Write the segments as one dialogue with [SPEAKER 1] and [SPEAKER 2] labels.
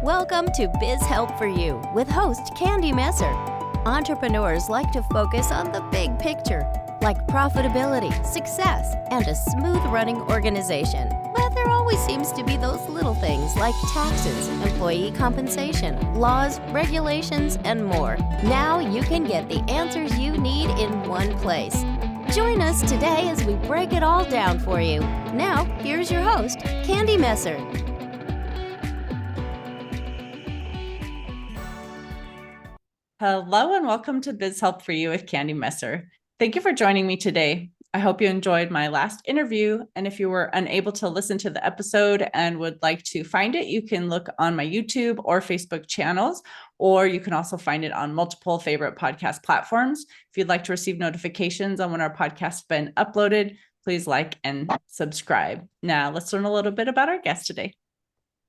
[SPEAKER 1] Welcome to Biz Help for You with host Candy Messer. Entrepreneurs like to focus on the big picture, like profitability, success, and a smooth-running organization. But there always seems to be those little things like taxes, employee compensation, laws, regulations, and more. Now you can get the answers you need in one place. Join us today as we break it all down for you. Now, here's your host, Candy Messer.
[SPEAKER 2] Hello and welcome to Biz Help for You with Candy Messer. Thank you for joining me today. I hope you enjoyed my last interview. And if you were unable to listen to the episode and would like to find it, you can look on my YouTube or Facebook channels, or you can also find it on multiple favorite podcast platforms. If you'd like to receive notifications on when our podcast has been uploaded, please like and subscribe. Now let's learn a little bit about our guest today.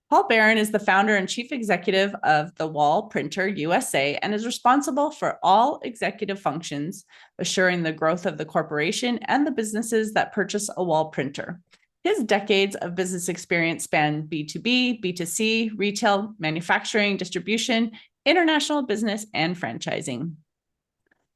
[SPEAKER 2] Paul Barron is the founder and chief executive of The Wall Printer USA and is responsible for all executive functions, assuring the growth of the corporation and the businesses that purchase a wall printer. His decades of business experience span B2B, B2C, retail, manufacturing, distribution, international business, and franchising.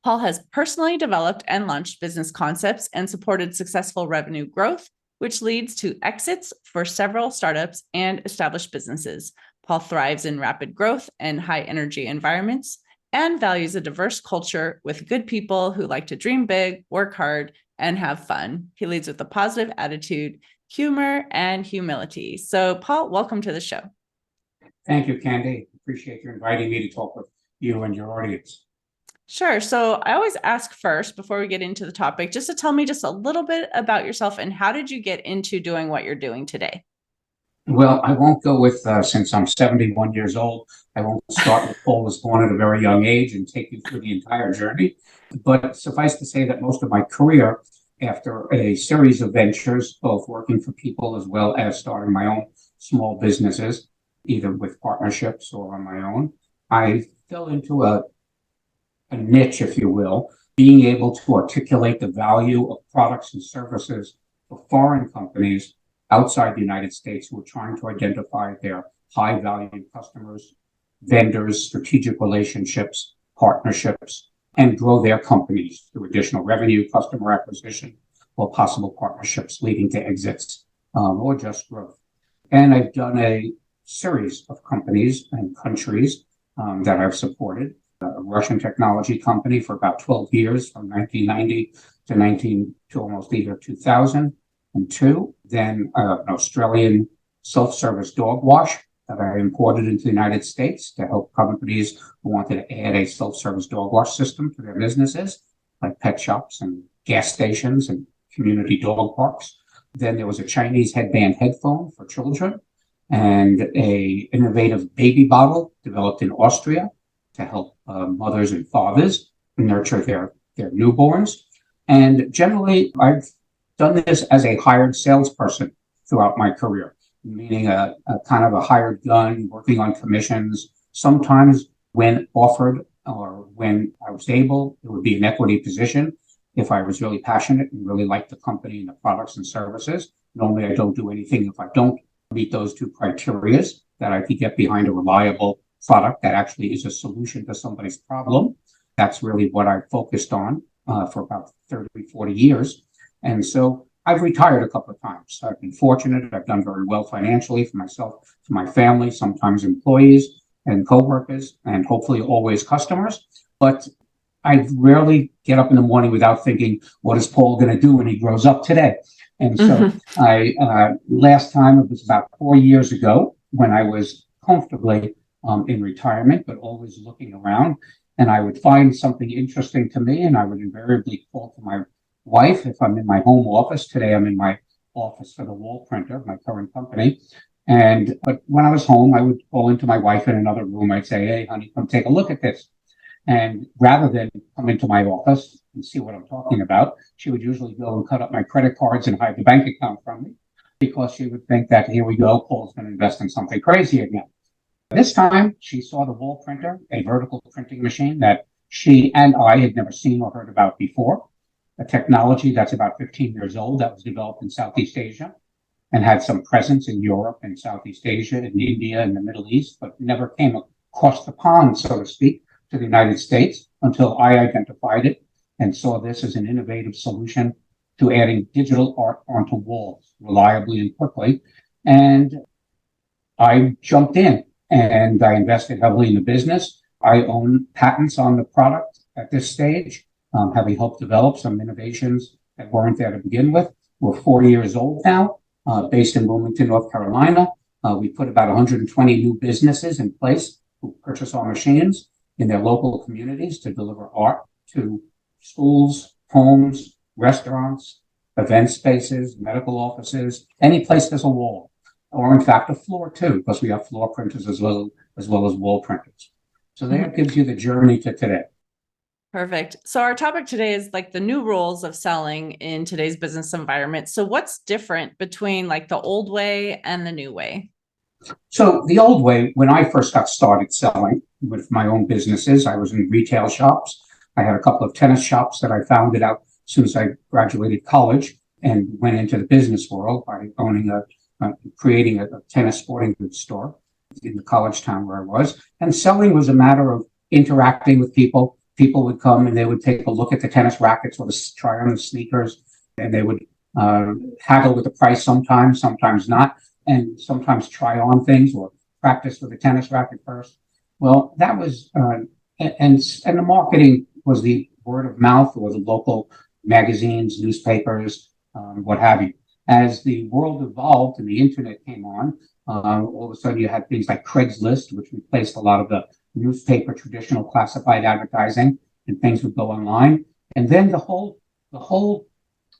[SPEAKER 2] Paul has personally developed and launched business concepts and supported successful revenue growth, which leads to exits for several startups and established businesses. Paul thrives in rapid growth and high energy environments and values a diverse culture with good people who like to dream big, work hard, and have fun. He leads with a positive attitude, humor, and humility. So Paul, welcome to the show.
[SPEAKER 3] Thank you, Candy. Appreciate you inviting me to talk with you and your audience.
[SPEAKER 2] Sure. So I always ask first, before we get into the topic, just to tell me just a little bit about yourself and how did you get into doing what you're doing today?
[SPEAKER 3] Well, I won't go with, since I'm 71 years old, I won't start with Paul was born at a very young age and take you through the entire journey. But suffice to say that most of my career, after a series of ventures, both working for people as well as starting my own small businesses, either with partnerships or on my own, I fell into a niche, if you will, being able to articulate the value of products and services for foreign companies outside the United States who are trying to identify their high value customers, vendors, strategic relationships, partnerships, and grow their companies through additional revenue, customer acquisition, or possible partnerships leading to exits or just growth. And I've done a series of companies and countries that I've supported. A Russian technology company for about 12 years, from 1990 to almost either 2002. Then an Australian self-service dog wash that I imported into the United States to help companies who wanted to add a self-service dog wash system to their businesses, like pet shops and gas stations and community dog parks. Then there was a Chinese headband headphone for children and a innovative baby bottle developed in Austria to help mothers and fathers nurture their newborns. And generally, I've done this as a hired salesperson throughout my career, meaning a kind of a hired gun, working on commissions. Sometimes when offered or when I was able, it would be an equity position if I was really passionate and really liked the company and the products and services. Normally, I don't do anything if I don't meet those two criteria, that I could get behind a reliable product that actually is a solution to somebody's problem. That's really what I focused on for about 30, 40 years. And so I've retired a couple of times. I've been fortunate. I've done very well financially for myself, for my family, sometimes employees and coworkers, and hopefully always customers. But I rarely get up in the morning without thinking, what is Paul going to do when he grows up today? And so last time, it was about 4 years ago when I was comfortably in retirement, but always looking around. And I would find something interesting to me, and I would invariably call to my wife if I'm in my home office. Today, I'm in my office for the Wall Printer, my current company. But when I was home, I would call into my wife in another room. I'd say, hey, honey, come take a look at this. And rather than come into my office and see what I'm talking about, she would usually go and cut up my credit cards and hide the bank account from me, because she would think that, here we go, Paul's going to invest in something crazy again. This time, she saw the Wall Printer, a vertical printing machine that she and I had never seen or heard about before, a technology that's about 15 years old that was developed in Southeast Asia. and had some presence in Europe and Southeast Asia and India and the Middle East, but never came across the pond, so to speak, to the United States until I identified it and saw this as an innovative solution to adding digital art onto walls reliably and quickly. And I jumped in and I invested heavily in the business. I own patents on the product at this stage, having helped develop some innovations that weren't there to begin with. We're 4 years old now, based in Wilmington, North Carolina. We put about 120 new businesses in place who purchase our machines in their local communities to deliver art to schools, homes, restaurants, event spaces, medical offices, any place there's a wall, or in fact a floor too, because we have floor printers as well as wall printers. So that gives you the journey to today.
[SPEAKER 2] Perfect. So our topic today is like the new rules of selling in today's business environment. So what's different between like the old way and the new way?
[SPEAKER 3] So the old way, when I first got started selling with my own businesses, I was in retail shops. I had a couple of tennis shops that I founded out as soon as I graduated college and went into the business world by creating a tennis sporting goods store in the college town where I was. And selling was a matter of interacting with people. People would come and they would take a look at the tennis rackets or try on the sneakers, and they would haggle with the price sometimes, sometimes not, and sometimes try on things or practice with a tennis racket first. Well, that was, and the marketing was the word of mouth or the local magazines, newspapers, what have you. As the world evolved and the internet came on, all of a sudden you had things like Craigslist, which replaced a lot of the newspaper, traditional classified advertising, and things would go online. And then the whole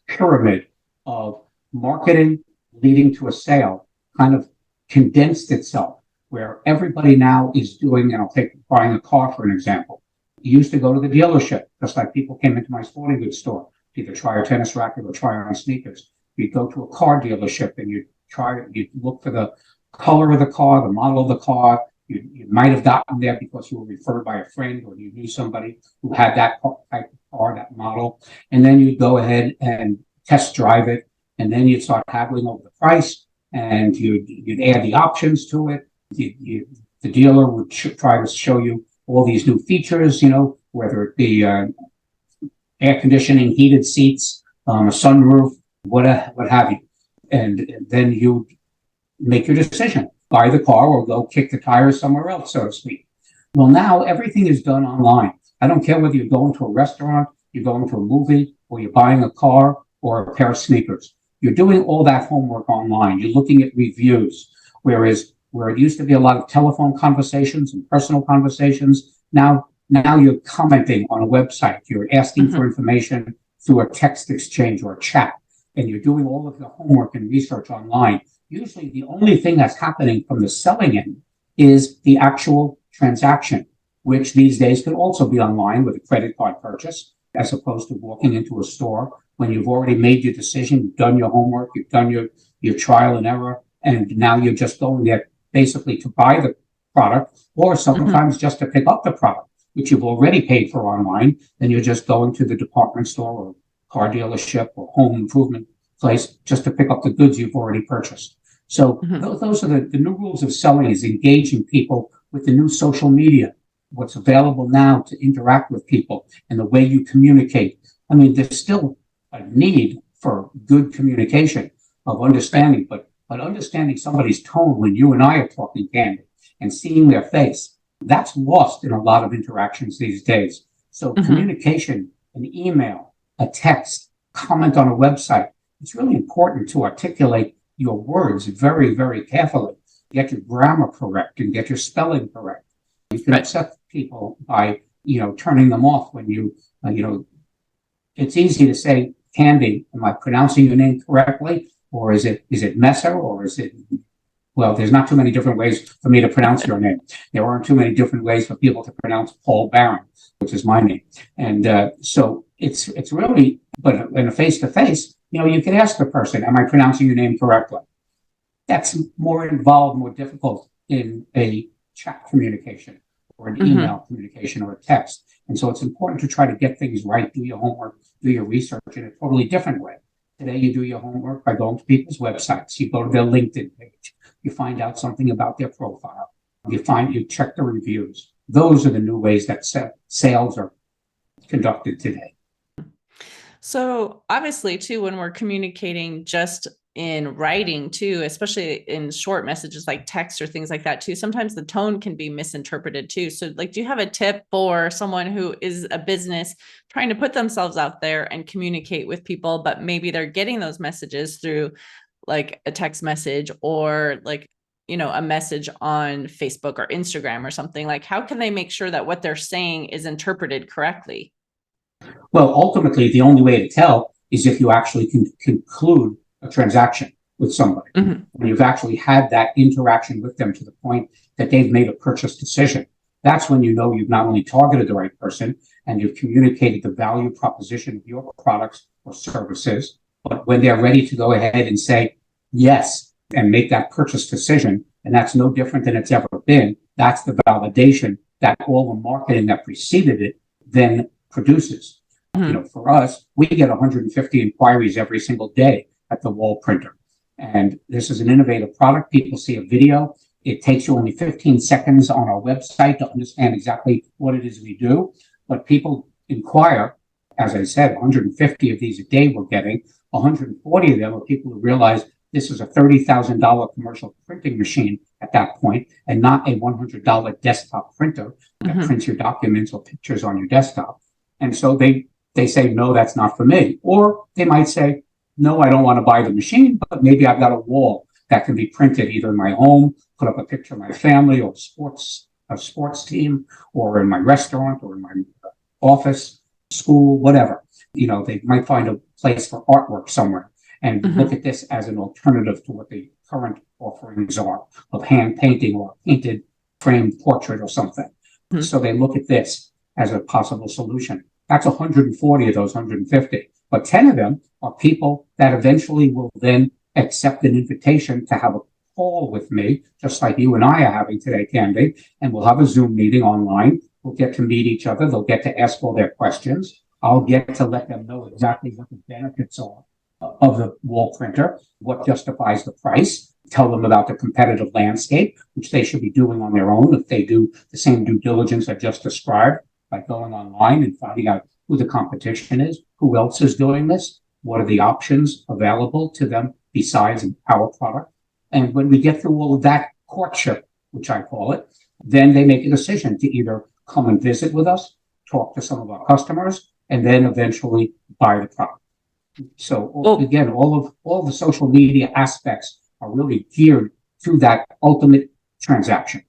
[SPEAKER 3] pyramid of marketing leading to a sale kind of condensed itself, where everybody now is doing, and I'll take buying a car for an example. You used to go to the dealership, just like people came into my sporting goods store to either try a tennis racket or try on sneakers. You'd go to a car dealership and you'd look for the color of the car, the model of the car. You might have gotten there because you were referred by a friend or you knew somebody who had that type of car, that model. And then you'd go ahead and test drive it. And then you'd start haggling over the price and you'd add the options to it. The dealer would try to show you all these new features, whether it be air conditioning, heated seats, a sunroof, what have you. And then you make your decision. Buy the car or go kick the tires somewhere else, so to speak. Well, now everything is done online. I don't care whether you're going to a restaurant, you're going to a movie, or you're buying a car or a pair of sneakers. You're doing all that homework online. You're looking at reviews, whereas where it used to be a lot of telephone conversations and personal conversations, now you're commenting on a website. You're asking for information through a text exchange or a chat, and you're doing all of the homework and research online. Usually the only thing that's happening from the selling end is the actual transaction, which these days can also be online with a credit card purchase, as opposed to walking into a store when you've already made your decision, you've done your homework, you've done your trial and error, and now you're just going there basically to buy the product or sometimes just to pick up the product, which you've already paid for online. Then you're just going to the department store or car dealership or home improvement place just to pick up the goods you've already purchased. So those are the new rules of selling, is engaging people with the new social media, what's available now to interact with people and the way you communicate. I mean, there's still a need for good communication of understanding, but understanding somebody's tone when you and I are talking candid and seeing their face, that's lost in a lot of interactions these days. So communication, an email, a text, comment on a website, it's really important to articulate your words very, very carefully. Get your grammar correct and get your spelling correct. You can upset people by, turning them off when it's easy to say, Candy, am I pronouncing your name correctly? Or is it Messer? Or is it, well, there's not too many different ways for me to pronounce your name. There aren't too many different ways for people to pronounce Paul Barron, which is my name. And so it's really, but in a face-to-face, you can ask the person, am I pronouncing your name correctly? That's more involved, more difficult in a chat communication or an email communication or a text. And so it's important to try to get things right, do your homework, do your research in a totally different way. Today, you do your homework by going to people's websites. You go to their LinkedIn page. You find out something about their profile. You check the reviews. Those are the new ways that sales are conducted today.
[SPEAKER 2] So obviously too, when we're communicating just in writing too, especially in short messages like text or things like that too, sometimes the tone can be misinterpreted too. So like, do you have a tip for someone who is a business trying to put themselves out there and communicate with people, but maybe they're getting those messages through like a text message or like, a message on Facebook or Instagram or something? Like, how can they make sure that what they're saying is interpreted correctly?
[SPEAKER 3] Well, ultimately, the only way to tell is if you actually can conclude a transaction with somebody.
[SPEAKER 2] Mm-hmm.
[SPEAKER 3] When you've actually had that interaction with them to the point that they've made a purchase decision. That's when you know you've not only targeted the right person and you've communicated the value proposition of your products or services, but when they're ready to go ahead and say yes and make that purchase decision, and that's no different than it's ever been, that's the validation that all the marketing that preceded it then produces.
[SPEAKER 2] Mm-hmm.
[SPEAKER 3] For us, we get 150 inquiries every single day at the wall printer. And this is an innovative product. People see a video. It takes you only 15 seconds on our website to understand exactly what it is we do. But people inquire, as I said, 150 of these a day we're getting. 140 of them are people who realize this is a $30,000 commercial printing machine at that point, and not a $100 desktop printer that
[SPEAKER 2] Mm-hmm.
[SPEAKER 3] prints your documents or pictures on your desktop. And so they say, no, that's not for me. Or they might say, no, I don't want to buy the machine, but maybe I've got a wall that can be printed either in my home, put up a picture of my family or a sports team, or in my restaurant or in my office, school, whatever. They might find a place for artwork somewhere and
[SPEAKER 2] Mm-hmm.
[SPEAKER 3] look at this as an alternative to what the current offerings are of hand painting or painted framed portrait or something.
[SPEAKER 2] Mm-hmm.
[SPEAKER 3] So they look at this as a possible solution. That's 140 of those 150. But 10 of them are people that eventually will then accept an invitation to have a call with me, just like you and I are having today, Candy, and we'll have a Zoom meeting online. We'll get to meet each other. They'll get to ask all their questions. I'll get to let them know exactly what the benefits are of the wall printer, what justifies the price, tell them about the competitive landscape, which they should be doing on their own if they do the same due diligence I just described by going online and finding out who the competition is, who else is doing this, what are the options available to them besides our product. And when we get through all of that courtship, which I call it, then they make a decision to either come and visit with us, talk to some of our customers, and then eventually buy the product. So again, all of the social media aspects are really geared to that ultimate transaction.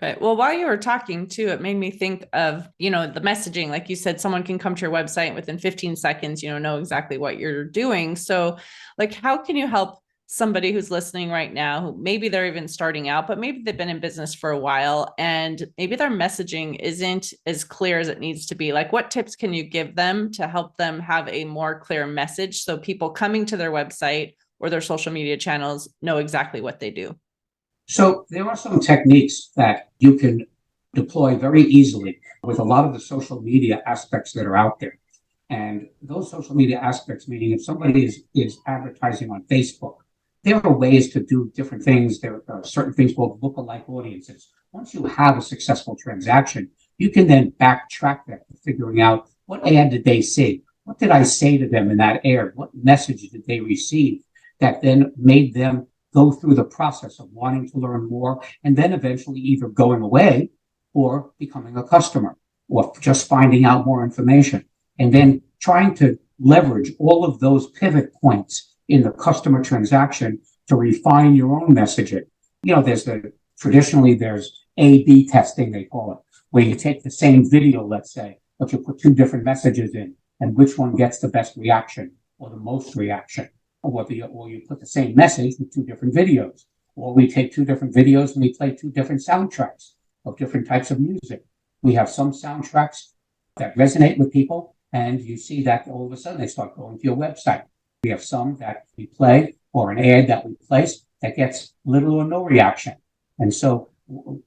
[SPEAKER 2] Right. Well, while you were talking too, it made me think of, the messaging. Like you said, someone can come to your website and within 15 seconds, know exactly what you're doing. So like, how can you help somebody who's listening right now, who maybe they're even starting out, but maybe they've been in business for a while and maybe their messaging isn't as clear as it needs to be? Like, what tips can you give them to help them have a more clear message so people coming to their website or their social media channels know exactly what they do?
[SPEAKER 3] So there are some techniques that you can deploy very easily with a lot of the social media aspects that are out there. And those social media aspects, meaning if somebody is advertising on Facebook, there are ways to do different things. There are certain things called lookalike audiences. Once you have a successful transaction, you can then backtrack that to figuring out what ad did they see? What did I say to them in that ad? What message did they receive that then made them go through the process of wanting to learn more and then eventually either going away or becoming a customer or just finding out more information, and then trying to leverage all of those pivot points in the customer transaction to refine your own messaging. Traditionally there's A/B testing, they call it, where you take the same video, let's say, but you put two different messages in, and which one gets the best reaction or the most reaction. Or you put the same message with two different videos. Or we take two different videos and we play two different soundtracks of different types of music. We have some soundtracks that resonate with people, and you see that all of a sudden they start going to your website. We have some that we play or an ad that we place that gets little or no reaction. And so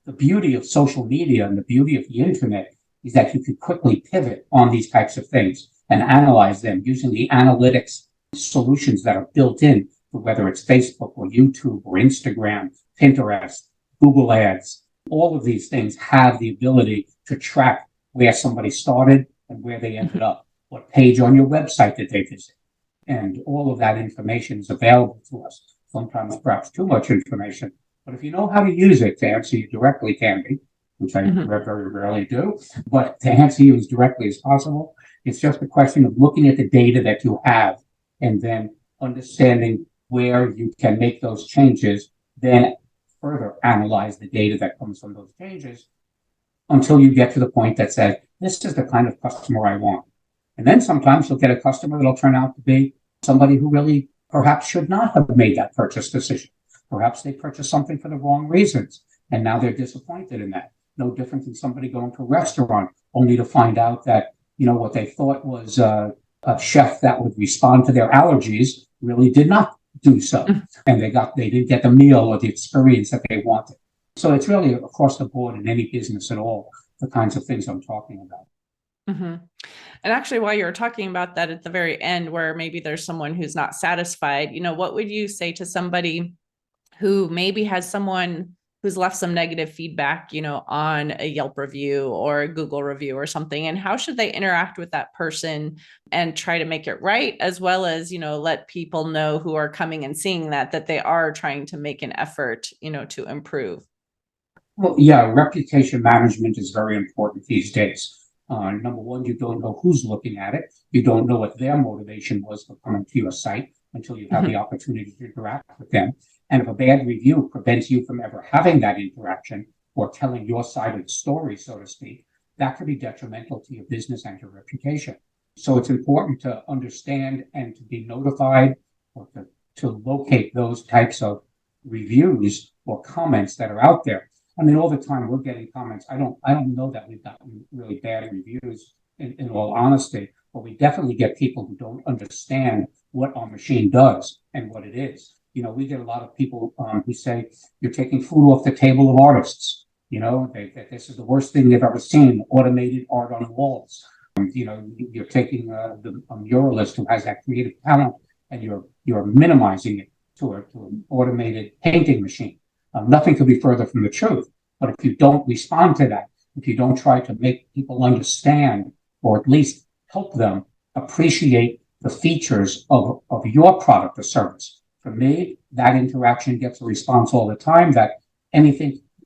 [SPEAKER 3] the beauty of social media and the beauty of the internet is that you can quickly pivot on these types of things and analyze them using the analytics solutions that are built in, whether it's Facebook or YouTube or Instagram, Pinterest, Google Ads. All of these things have the ability to track where somebody started and where they ended up, what page on your website did they visit. And all of that information is available to us. Sometimes perhaps too much information. But if you know how to use it to answer you directly, Candy, which I very rarely do, but to answer you as directly as possible, it's just a question of looking at the data that you have and then understanding where you can make those changes, then further analyze the data that comes from those changes until you get to the point that says, this is the kind of customer I want. And then sometimes you'll get a customer that'll turn out to be somebody who really perhaps should not have made that purchase decision. Perhaps they purchased something for the wrong reasons, and now they're disappointed in that. No different than somebody going to a restaurant only to find out that, what they thought was a chef that would respond to their allergies really did not do so. And they didn't get the meal or the experience that they wanted. So it's really across the board in any business at all, the kinds of things I'm talking about.
[SPEAKER 2] And actually, while you were talking about that at the very end, where maybe there's someone who's not satisfied, what would you say to somebody who maybe has someone who's left some negative feedback, on a Yelp review or a Google review or something, and how should they interact with that person and try to make it right, as well as, let people know who are coming and seeing that they are trying to make an effort, to improve?
[SPEAKER 3] Well, yeah, reputation management is very important these days. Number one, you don't know who's looking at it. You don't know what their motivation was for coming to your site until you have the opportunity to interact with them. And if a bad review prevents you from ever having that interaction or telling your side of the story, so to speak, that could be detrimental to your business and your reputation. So it's important to understand and to be notified or to locate those types of reviews or comments that are out there. I mean, all the time we're getting comments. I don't know that we've gotten really bad reviews in all honesty, but we definitely get people who don't understand what our machine does and what it is. We get a lot of people who say you're taking food off the table of artists. That this is the worst thing they've ever seen, automated art on walls. You're taking a muralist who has that creative talent and you're minimizing it to an automated painting machine. Nothing could be further from the truth. But if you don't respond to that, if you don't try to make people understand or at least help them appreciate the features of your product or service, for me, that interaction gets a response all the time that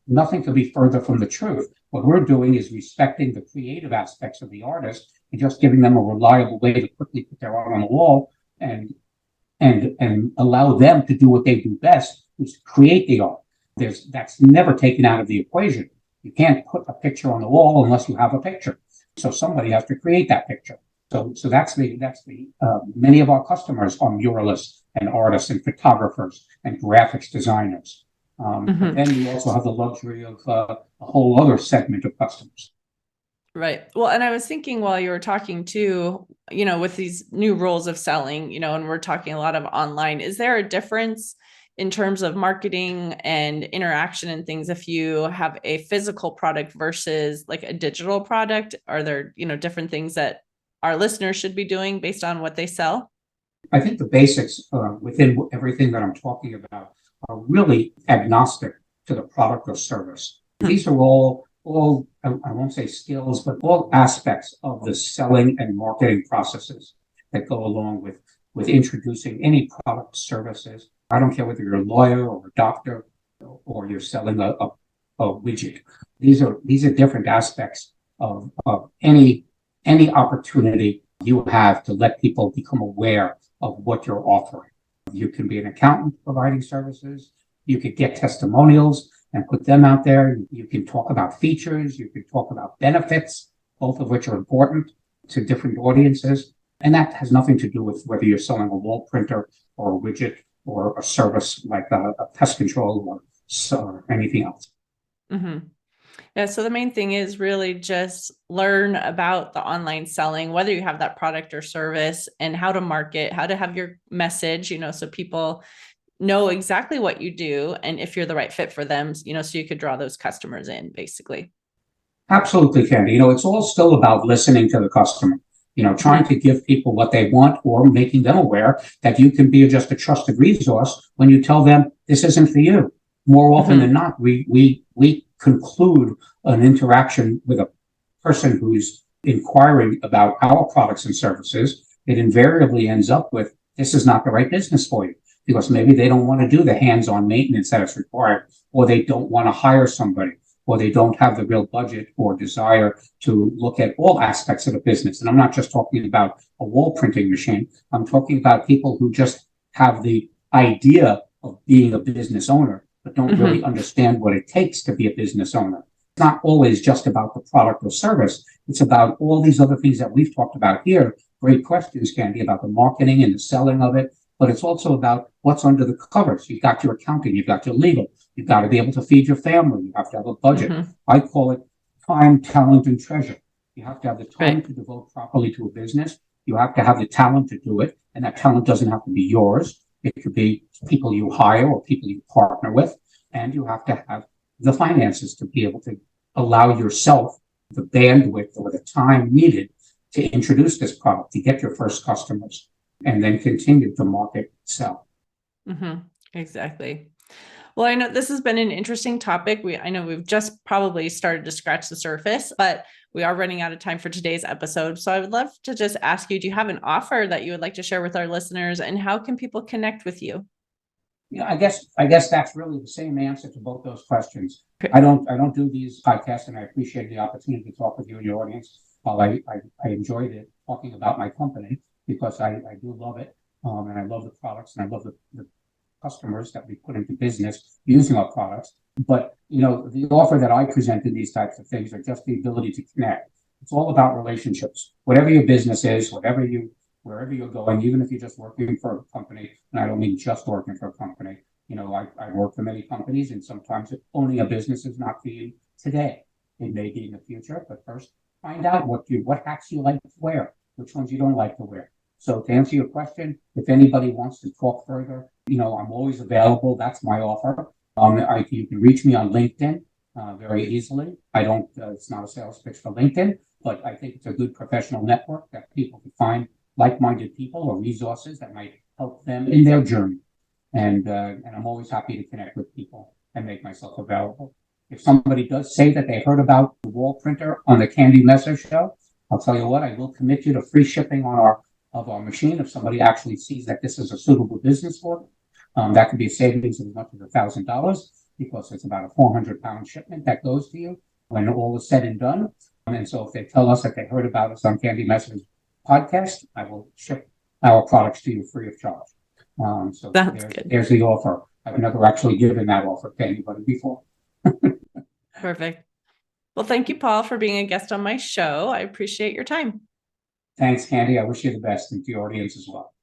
[SPEAKER 3] nothing could be further from the truth. What we're doing is respecting the creative aspects of the artist and just giving them a reliable way to quickly put their art on the wall and allow them to do what they do best, which is create the art. That's never taken out of the equation. You can't put a picture on the wall unless you have a picture. So somebody has to create that picture. So that's many of our customers are muralists and artists and photographers and graphics designers. But then we also have the luxury of a whole other segment of customers.
[SPEAKER 2] Right. Well, and I was thinking while you were talking too, with these new rules of selling, and we're talking a lot of online, is there a difference in terms of marketing and interaction and things if you have a physical product versus like a digital product? Are there, different things that our listeners should be doing based on what they sell?
[SPEAKER 3] I think the basics within everything that I'm talking about are really agnostic to the product or service. These are all, I won't say skills, but all aspects of the selling and marketing processes that go along with introducing any product services. I don't care whether you're a lawyer or a doctor or you're selling a widget. These are different aspects of any opportunity you have to let people become aware of what you're offering. You can be an accountant providing services. You could get testimonials and put them out there. You can talk about features. You can talk about benefits, both of which are important to different audiences. And that has nothing to do with whether you're selling a wall printer or a widget or a service like a pest control or anything else.
[SPEAKER 2] Yeah. So the main thing is really just learn about the online selling, whether you have that product or service, and how to market, how to have your message, so people know exactly what you do and if you're the right fit for them, so you could draw those customers in, basically.
[SPEAKER 3] Absolutely, Candy. It's all still about listening to the customer. trying to give people what they want or making them aware that you can be just a trusted resource when you tell them this isn't for you. More often than not, we conclude an interaction with a person who's inquiring about our products and services. It invariably ends up with, this is not the right business for you, because maybe they don't want to do the hands-on maintenance that is required, or they don't want to hire somebody, or they don't have the real budget or desire to look at all aspects of the business. And I'm not just talking about a wall printing machine. I'm talking about people who just have the idea of being a business owner, but don't really understand what it takes to be a business owner. It's not always just about the product or service. It's about all these other things that we've talked about here. Great questions, Candy, about the marketing and the selling of it. But it's also about what's under the covers. You've got your accounting, you've got your legal, you've got to be able to feed your family, you have to have a budget. I call it time, talent, and treasure. You have to have the time to devote properly to a business. You have to have the talent to do it. And that talent doesn't have to be yours. It could be people you hire or people you partner with. And you have to have the finances to be able to allow yourself the bandwidth or the time needed to introduce this product, to get your first customers, and then continue to market, sell.
[SPEAKER 2] Exactly. Well, I know this has been an interesting topic. I know we've just probably started to scratch the surface, but we are running out of time for today's episode. So I would love to just ask you, do you have an offer that you would like to share with our listeners, and how can people connect with you?
[SPEAKER 3] I guess that's really the same answer to both those questions. I don't do these podcasts, and I appreciate the opportunity to talk with you and your audience. While I enjoyed it talking about my company, because I do love it, and I love the products, and I love the customers that we put into business using our products. But the offer that I present in these types of things are just the ability to connect. It's all about relationships. Whatever your business is, wherever you're going, even if you're just working for a company, and I don't mean just working for a company. I work for many companies, and sometimes owning a business is not for you today. It may be in the future, but first find out what hats you like to wear, which ones you don't like to wear. So to answer your question, if anybody wants to talk further, I'm always available. That's my offer. You can reach me on LinkedIn very easily. It's not a sales pitch for LinkedIn, but I think it's a good professional network that people can find like-minded people or resources that might help them in their journey. And I'm always happy to connect with people and make myself available. If somebody does say that they heard about the wall printer on the Candy Messer show, I'll tell you what, I will commit you to free shipping of our machine if somebody actually sees that this is a suitable business for them. That could be a savings of as much as $1,000, because it's about a 400-pound shipment that goes to you when all is said and done. And so if they tell us that they heard about us on Candy Messer's podcast, I will ship our products to you free of charge. So there's the offer. I've never actually given that offer to anybody before.
[SPEAKER 2] Perfect. Well, thank you, Paul, for being a guest on my show. I appreciate your time.
[SPEAKER 3] Thanks, Candy. I wish you the best, and to your audience as well.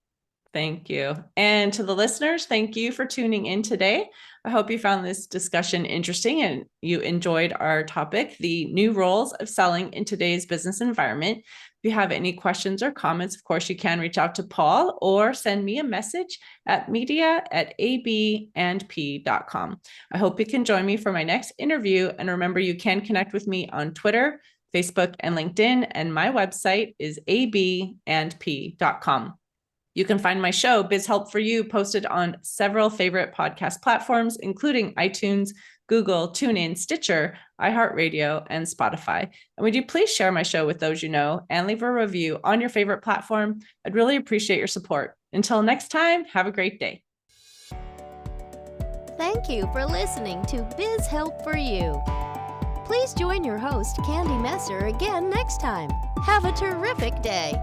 [SPEAKER 2] Thank you. And to the listeners, thank you for tuning in today. I hope you found this discussion interesting and you enjoyed our topic, the new roles of selling in today's business environment. If you have any questions or comments, of course, you can reach out to Paul or send me a message at media@abandp.com. I hope you can join me for my next interview. And remember, you can connect with me on Twitter, Facebook, and LinkedIn. And my website is abandp.com. You can find my show, Biz Help for You, posted on several favorite podcast platforms, including iTunes, Google, TuneIn, Stitcher, iHeartRadio, and Spotify. And would you please share my show with those you know and leave a review on your favorite platform? I'd really appreciate your support. Until next time, have a great day.
[SPEAKER 1] Thank you for listening to Biz Help for You. Please join your host, Candy Messer, again next time. Have a terrific day.